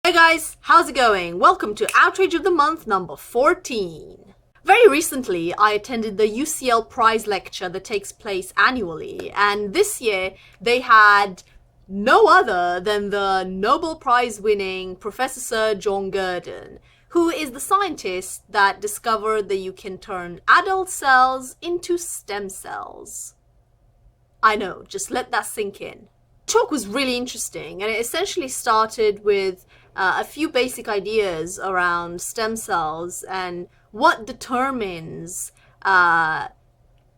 Hey guys, how's it going? Welcome to Outrage of the Month number 14. Very recently, I attended the UCL Prize Lecture that takes place annually, and this year they had no other than the Nobel Prize winning Professor Sir John Gurdon, who is the scientist that discovered that you can turn adult cells into stem cells. I know, just let that sink in. The talk was really interesting, and it essentially started with a few basic ideas around stem cells and what determines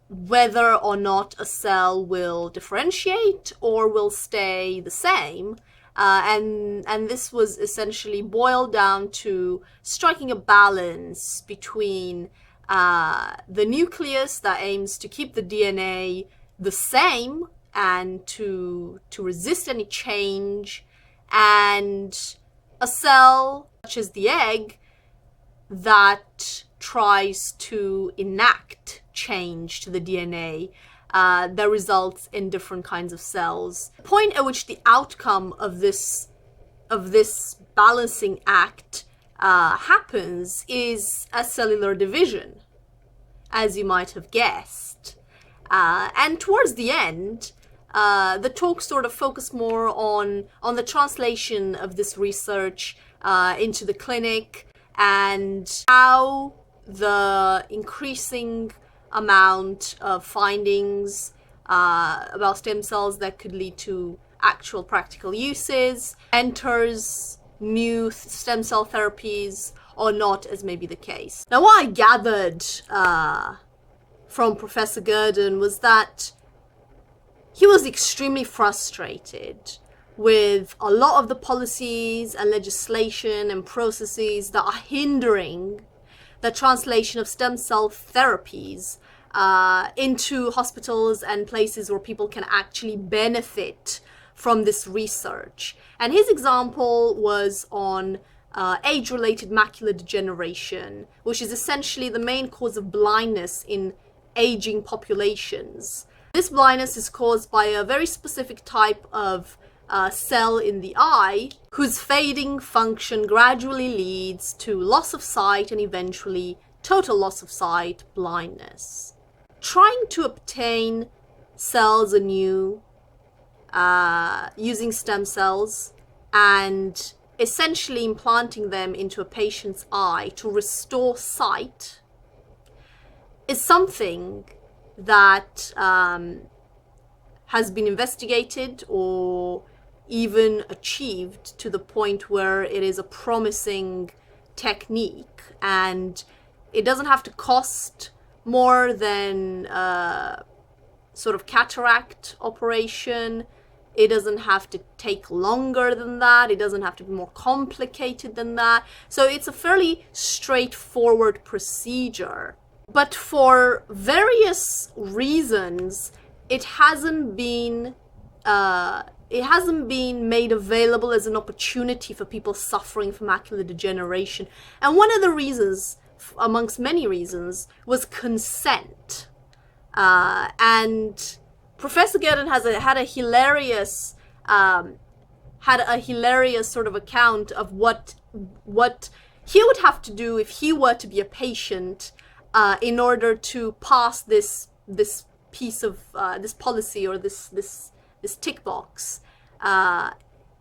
whether or not a cell will differentiate or will stay the same. And this was essentially boiled down to striking a balance between the nucleus that aims to keep the DNA the same and to resist any change, and a cell, such as the egg, that tries to enact change to the DNA that results in different kinds of cells. The point at which the outcome of this balancing act happens is a cellular division, as you might have guessed. And towards the end, the talk sort of focused more on the translation of this research into the clinic and how the increasing amount of findings about stem cells that could lead to actual practical uses enters new stem cell therapies or not, as may be the case. Now, what I gathered from Professor Gurdon was that he was extremely frustrated with a lot of the policies and legislation and processes that are hindering the translation of stem cell therapies into hospitals and places where people can actually benefit from this research. And his example was on age-related macular degeneration, which is essentially the main cause of blindness in aging populations. This blindness is caused by a very specific type of cell in the eye whose fading function gradually leads to loss of sight and eventually total loss of sight, blindness. Trying to obtain cells anew using stem cells and essentially implanting them into a patient's eye to restore sight is something that has been investigated or even achieved to the point where it is a promising technique, and it doesn't have to cost more than sort of cataract operation. It doesn't have to take longer than that. It doesn't have to be more complicated than that. So it's a fairly straightforward procedure. But for various reasons, it hasn't been made available as an opportunity for people suffering from macular degeneration. And one of the reasons, amongst many reasons, was consent. And Professor Gurdon had a hilarious sort of account of what he would have to do if he were to be a patient in order to pass this piece of this policy or this tick box.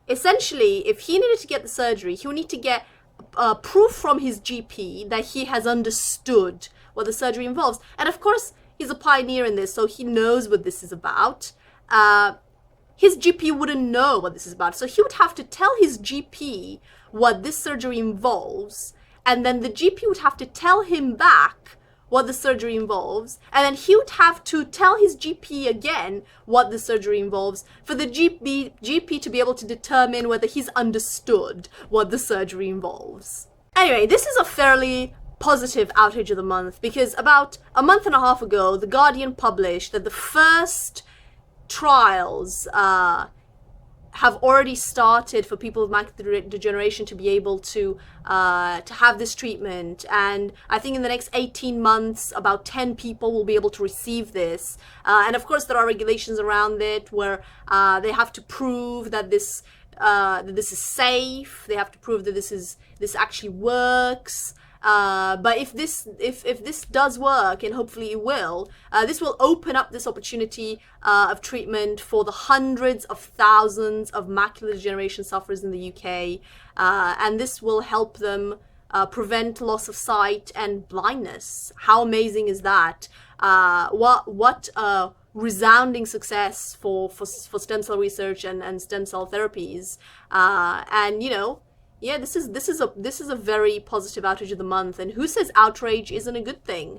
Essentially, if he needed to get the surgery, he would need to get proof from his GP that he has understood what the surgery involves. And of course, he's a pioneer in this, so he knows what this is about. His GP wouldn't know what this is about, so he would have to tell his GP what this surgery involves, and then the GP would have to tell him back what the surgery involves, and then he would have to tell his GP again what the surgery involves for the GP to be able to determine whether he's understood what the surgery involves. Anyway, this is a fairly positive outage of the month because about a month and a half ago, The Guardian published that the first trials have already started for people with macular degeneration to be able to have this treatment, and I think in the next 18 months about 10 people will be able to receive this, and of course there are regulations around it where they have to prove that this that this is safe. They have to prove that this actually works. But if this does work, and hopefully it will, this will open up this opportunity of treatment for the hundreds of thousands of macular degeneration sufferers in the UK, and this will help them prevent loss of sight and blindness. How amazing is that? What resounding success for stem cell research and stem cell therapies. And yeah, this is a very positive outrage of the month. And who says outrage isn't a good thing?